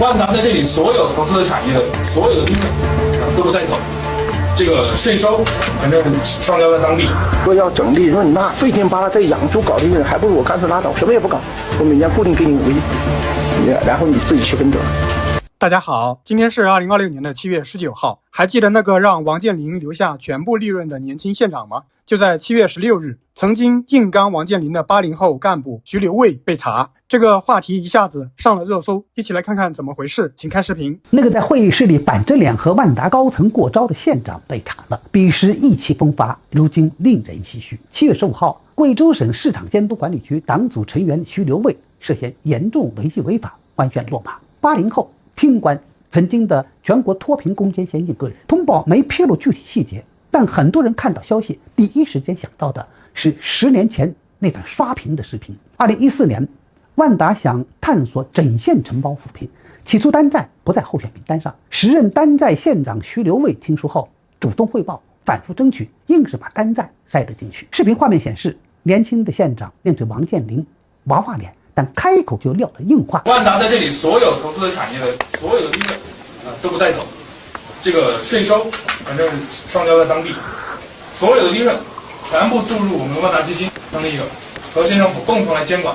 万达在这里所有投资的产业的所有的利润都不带走，这个税收反正上交在当地。说要整利润，那费劲巴拉再养猪搞利润，还不如我干脆拉倒，什么也不搞，我每年固定给你5亿，然后你自己去分得。大家好，今天是2026年的7月19号。还记得那个让王健林留下全部利润的年轻县长吗？就在7月16日，曾经硬刚王健林的80后干部徐留卫被查，这个话题一下子上了热搜。一起来看看怎么回事，请看视频。那个在会议室里板着脸和万达高层过招的县长被查了，彼时意气风发，如今令人唏嘘。7月15号，贵州省市场监督管理局党组成员徐留卫涉嫌严重违纪违法，官宣落马。80后听官，曾经的全国脱贫攻坚先进个人，通报没披露具体细节，但很多人看到消息第一时间想到的是10年前那段刷屏的视频。2014年，万达想探索整县承包扶贫，起初丹寨不在候选名单上，时任丹寨县长徐留卫听说后主动汇报，反复争取，硬是把丹寨塞得进去。视频画面显示，年轻的县长面对王健林娃娃脸，但开口就撂了硬话：万达在这里所有投资的产业的所有的利润都不带走，这个税收反正上交在当地，所有的利润全部注入我们万达基金，让那个和县政府共同来监管。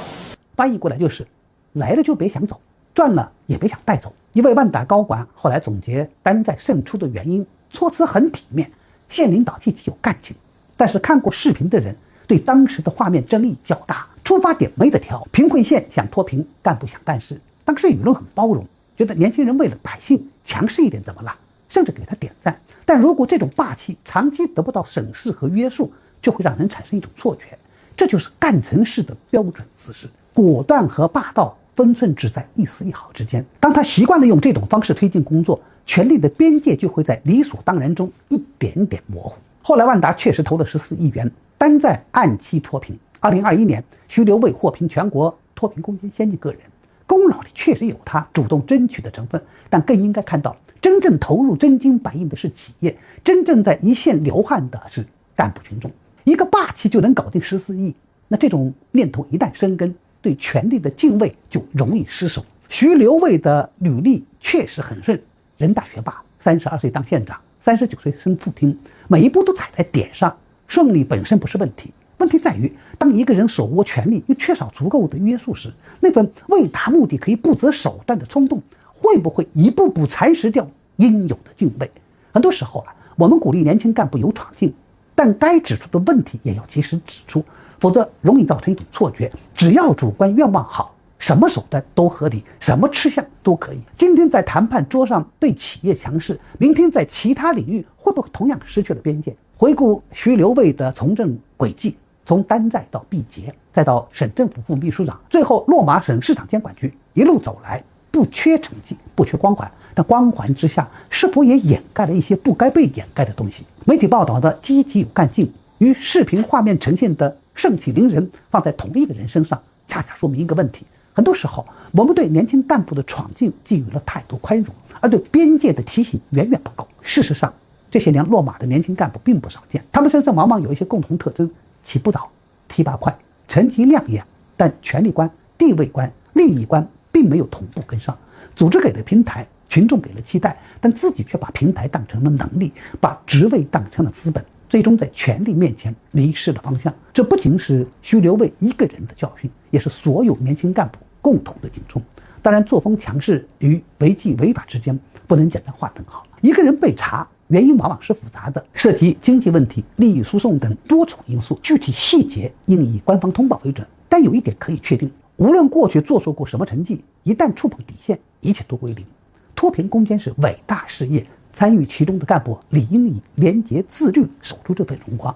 翻译过来就是，来了就别想走，赚了也别想带走。一位万达高管后来总结丹寨胜出的原因，措辞很体面，县领导积极有干劲。但是看过视频的人对当时的画面争议较大，出发点没得挑，贫困县想脱贫，干部想干事。当时舆论很包容，觉得年轻人为了百姓强势一点怎么了，甚至给他点赞。但如果这种霸气长期得不到审视和约束，就会让人产生一种错觉，这就是干成事的标准姿势。果断和霸道分寸只在一丝一毫之间。当他习惯了用这种方式推进工作，权力的边界就会在理所当然中一点点模糊。后来万达确实投了14亿元，丹寨按期脱贫。2021年，徐留卫获评全国脱贫攻坚先进个人，功劳里确实有他主动争取的成分，但更应该看到，真正投入真金白银的是企业，真正在一线流汗的是干部群众。一个霸气就能搞定14亿，那这种念头一旦生根，对权力的敬畏就容易失守。徐留卫的履历确实很顺，人大学霸，32岁当县长，39岁升副厅，每一步都踩在点上，顺利本身不是问题。问题在于，当一个人手握权力又缺少足够的约束时，那份为达目的可以不择手段的冲动，会不会一步步蚕食掉应有的敬畏？很多时候我们鼓励年轻干部有闯劲，但该指出的问题也要及时指出，否则容易造成一种错觉，只要主观愿望好，什么手段都合理，什么吃相都可以。今天在谈判桌上对企业强势，明天在其他领域会不会同样失去了边界？回顾徐留卫的从政轨迹，从丹寨到毕节，再到省政府副秘书长，最后落马省市场监管局，一路走来，不缺成绩，不缺光环，但光环之下是否也掩盖了一些不该被掩盖的东西？媒体报道的积极有干劲与视频画面呈现的盛气凌人放在同一个人身上，恰恰说明一个问题：很多时候我们对年轻干部的闯劲给予了太多宽容，而对边界的提醒远远不够。事实上，这些年落马的年轻干部并不少见，他们身上往往有一些共同特征：起步早，提拔快，成绩亮眼，但权力观、地位观、利益观并没有同步跟上。组织给了平台，群众给了期待，但自己却把平台当成了能力，把职位当成了资本，最终在权力面前迷失了方向。这不仅是徐留卫一个人的教训，也是所有年轻干部共同的警钟。当然，作风强势与违纪违法之间不能简单划等号。一个人被查，原因往往是复杂的，涉及经济问题、利益输送等多重因素，具体细节应以官方通报为准。但有一点可以确定，无论过去做出过什么成绩，一旦触碰底线，一切都归零。脱贫攻坚是伟大事业，参与其中的干部理应以廉洁自律守住这份荣光，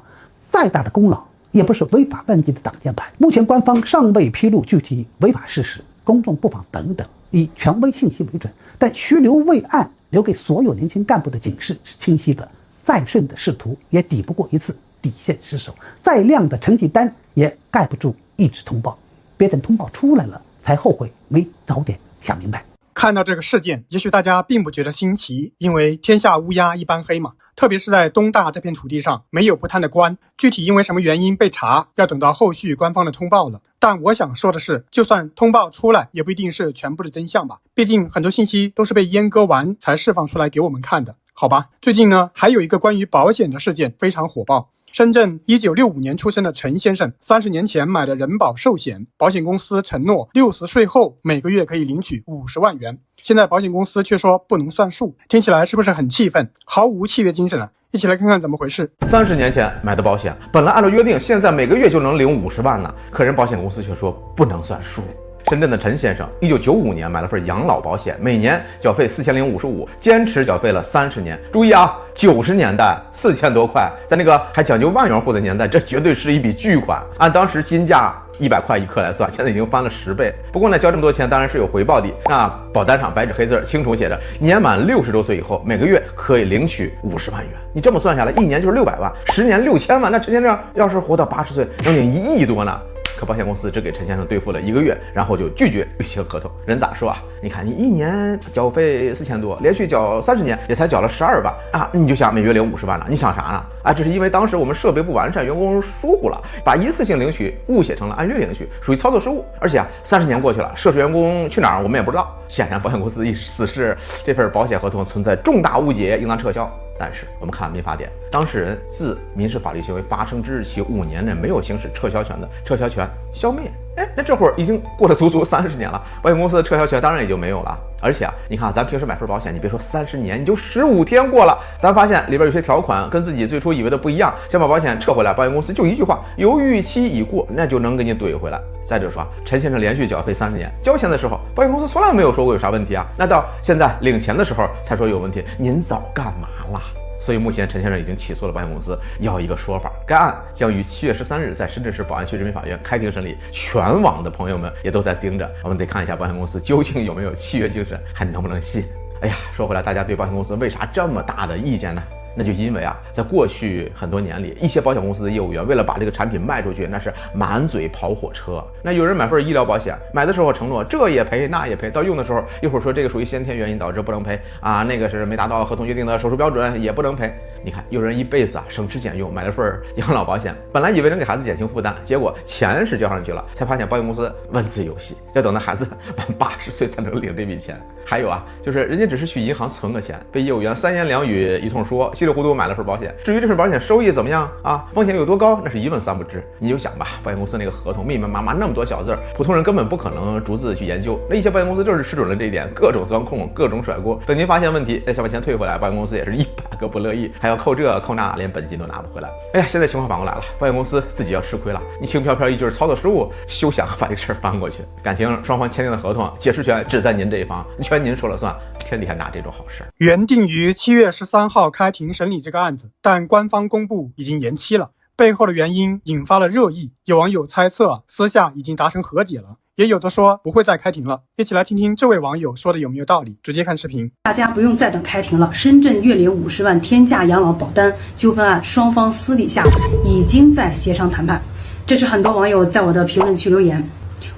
再大的功劳也不是违法乱纪的挡箭牌。目前官方尚未披露具体违法事实，公众不妨等等，以权威信息为准。但徐留卫案留给所有年轻干部的警示是清晰的，再顺的仕途也抵不过一次底线失守，再亮的成绩单也盖不住一纸通报。别等通报出来了才后悔没早点想明白。看到这个事件，也许大家并不觉得新奇，因为天下乌鸦一般黑嘛。特别是在东大这片土地上，没有不贪的官，具体因为什么原因被查，要等到后续官方的通报了。但我想说的是，就算通报出来，也不一定是全部的真相吧。毕竟很多信息都是被阉割完才释放出来给我们看的，好吧？最近呢，还有一个关于保险的事件非常火爆。深圳1965年出生的陈先生，30年前买的人保寿险，保险公司承诺60岁后每个月可以领取50万元，现在保险公司却说不能算数，听起来是不是很气愤，毫无契约精神啊？一起来看看怎么回事。30年前买的保险，本来按照约定，现在每个月就能领50万呢，可人保险公司却说不能算数。深圳的陈先生1995年买了份养老保险，每年缴费4055，坚持缴费了30年。注意啊，90年代4000多块，在那个还讲究万元户的年代，这绝对是一笔巨款。按当时金价100块一克来算，现在已经翻了10倍。不过呢，交这么多钱当然是有回报的。那保单上白纸黑字清楚写着，年满60多岁以后，每个月可以领取50万元。你这么算下来，一年就是600万，10年6000万。那陈先生要是活到80岁，能领1亿多呢。可保险公司只给陈先生兑付了1个月，然后就拒绝履行合同。人咋说啊？你看你一年缴费4000多，连续缴30年也才缴了12万啊！你就想每月领50万了，你想啥呢？啊，这是因为当时我们设备不完善，员工疏忽了，把一次性领取误写成了按月领取，属于操作失误。而且啊，30年过去了，涉事员工去哪儿我们也不知道。显然保险公司的意思是这份保险合同存在重大误解，应当撤销。但是我们看民法典，当事人自民事法律行为发生之日起5年内没有行使撤销权的，撤销权消灭。那这会儿已经过了足足30年了，保险公司的撤销权当然也就没有了。而且啊，你看咱平时买份保险，你别说30年，你就15天过了，咱发现里边有些条款跟自己最初以为的不一样，想把保险撤回来，保险公司就一句话，犹豫期已过，那就能给你怼回来。再者说，陈先生连续缴费30年，交钱的时候保险公司从来没有说过有啥问题啊，那到现在领钱的时候才说有问题，您早干嘛了？所以目前陈先生已经起诉了保险公司，要一个说法。该案将于7月13日在深圳市宝安区人民法院开庭审理，全网的朋友们也都在盯着，我们得看一下保险公司究竟有没有契约精神，还能不能信。哎呀，说回来，大家对保险公司为啥这么大的意见呢？那就因为啊，在过去很多年里，一些保险公司的业务员为了把这个产品卖出去，那是满嘴跑火车。那有人买份医疗保险，买的时候承诺这也赔那也赔，到用的时候一会儿说这个属于先天原因导致不能赔啊，那个是没达到合同约定的手术标准也不能赔。你看，有人一辈子啊省吃俭用买了份养老保险，本来以为能给孩子减轻负担，结果钱是交上去了，才发现保险公司文字游戏，要等到孩子满80岁才能领这笔钱。还有啊，就是人家只是去银行存个钱，被业务员3言2语一通说，稀里糊涂买了份保险。至于这份保险收益怎么样啊，风险有多高，那是一问3不知。你就想吧，保险公司那个合同密密麻麻那么多小字，普通人根本不可能逐字去研究。那一些保险公司就是吃准了这一点，各种钻空，各种甩锅。等您发现问题，再想把钱退回来，保险公司也是100个不乐意，还要扣这扣那，连本金都拿不回来。哎呀，现在情况反过来了，保险公司自己要吃亏了。你轻飘飘一句操作失误，休想把这个事儿翻过去。感情双方签订的合同，解释权只在您这一方，全您说了算，天底下哪这种好事？原定于7月13号开庭审理这个案子，但官方公布已经延期了。背后的原因引发了热议，有网友猜测私下已经达成和解了，也有的说不会再开庭了。一起来听听这位网友说的有没有道理，直接看视频。大家不用再等开庭了，深圳月领50万天价养老保单纠纷案，双方私底下已经在协商谈判。这是很多网友在我的评论区留言。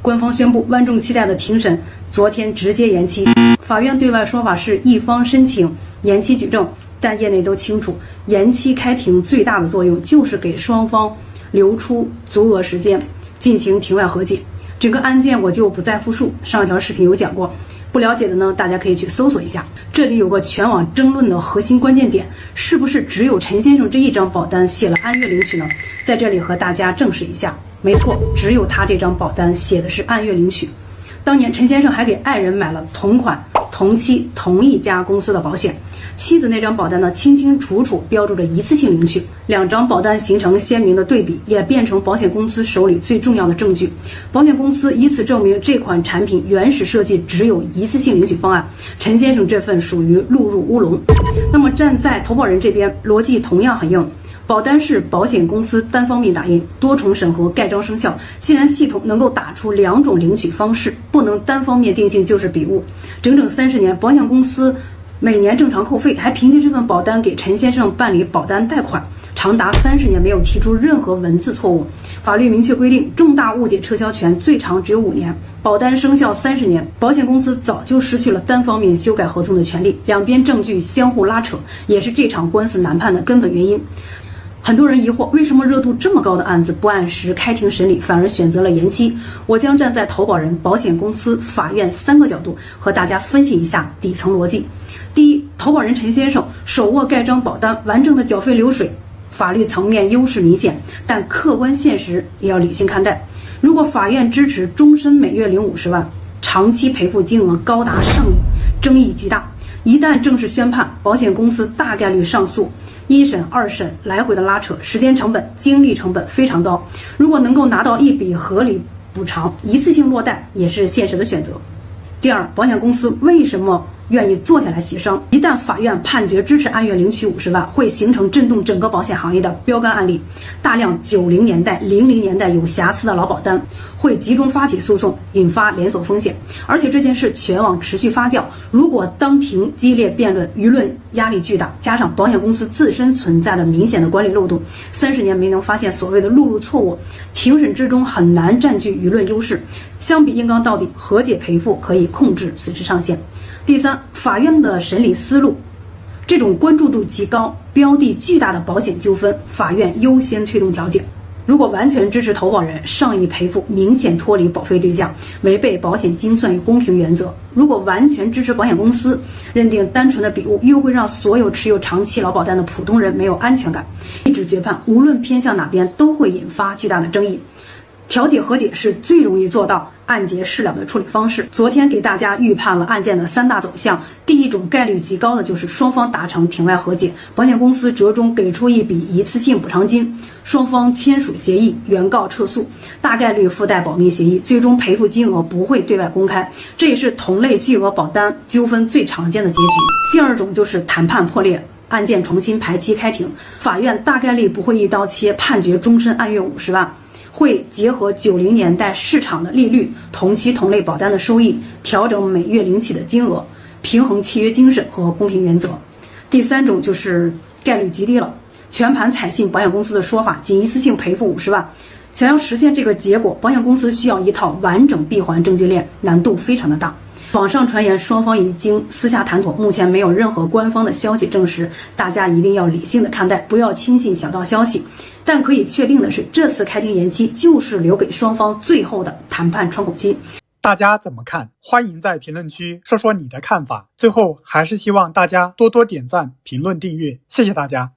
官方宣布万众期待的庭审昨天直接延期，法院对外说法是一方申请延期举证，但业内都清楚，延期开庭最大的作用就是给双方留出足额时间进行庭外和解。整个案件我就不再复述，上一条视频有讲过，不了解的呢，大家可以去搜索一下。这里有个全网争论的核心关键点，是不是只有陈先生这一张保单写了按月领取呢？在这里和大家证实一下，没错，只有他这张保单写的是按月领取。当年陈先生还给爱人买了同款同期同一家公司的保险，妻子那张保单呢清清楚楚标注着一次性领取，两张保单形成鲜明的对比，也变成保险公司手里最重要的证据。保险公司以此证明这款产品原始设计只有一次性领取方案，陈先生这份属于录入乌龙。那么站在投保人这边，逻辑同样很硬。保单是保险公司单方面打印，多重审核盖章生效。既然系统能够打出2种领取方式，不能单方面定性就是笔误。整整30年，保险公司每年正常扣费，还凭借这份保单给陈先生办理保单贷款，长达30年没有提出任何文字错误。法律明确规定，重大误解撤销权最长只有5年，保单生效30年，保险公司早就失去了单方面修改合同的权利，两边证据相互拉扯，也是这场官司难判的根本原因。很多人疑惑，为什么热度这么高的案子不按时开庭审理，反而选择了延期？我将站在投保人、保险公司、法院3个角度和大家分析一下底层逻辑。第一，投保人陈先生手握盖章保单，完整的缴费流水，法律层面优势明显，但客观现实也要理性看待。如果法院支持终身每月领50万，长期赔付金额高达上亿，争议极大。一旦正式宣判，保险公司大概率上诉，1审、2审来回的拉扯，时间成本、精力成本非常高。如果能够拿到一笔合理补偿，一次性落袋也是现实的选择。第二，保险公司为什么愿意坐下来协商？一旦法院判决支持按月领取50万，会形成震动整个保险行业的标杆案例。大量90年代、00年代有瑕疵的老保单会集中发起诉讼，引发连锁风险。而且这件事全网持续发酵，如果当庭激烈辩论，舆论压力巨大，加上保险公司自身存在的明显的管理漏洞，30年没能发现所谓的路路错误，庭审之中很难占据舆论优势。相比硬刚到底，和解赔付可以控制损失上限。第三，法院的审理思路，这种关注度极高、标的巨大的保险纠纷，法院优先推动调解。如果完全支持投保人，上亿赔付明显脱离保费对象，违背保险精算与公平原则；如果完全支持保险公司，认定单纯的笔误，又会让所有持有长期劳保单的普通人没有安全感。一纸决判，无论偏向哪边，都会引发巨大的争议。调解和解是最容易做到案结事了的处理方式。昨天给大家预判了案件的3大走向。第一种概率极高的就是双方达成庭外和解，保险公司折中给出一笔一次性补偿金，双方签署协议，原告撤诉，大概率附带保密协议，最终赔付金额不会对外公开，这也是同类巨额保单纠纷最常见的结局。第二种就是谈判破裂，案件重新排期开庭，法院大概率不会一刀切判决终身按月50万，会结合90年代市场的利率、同期同类保单的收益，调整每月领取的金额，平衡契约精神和公平原则。第三种就是概率极低了，全盘采信保险公司的说法，仅一次性赔付50万。想要实现这个结果，保险公司需要一套完整闭环证据链，难度非常的大。网上传言双方已经私下谈妥，目前没有任何官方的消息证实，大家一定要理性的看待，不要轻信小道消息。但可以确定的是，这次开庭延期就是留给双方最后的谈判窗口期。大家怎么看？欢迎在评论区说说你的看法。最后还是希望大家多多点赞、评论、订阅，谢谢大家。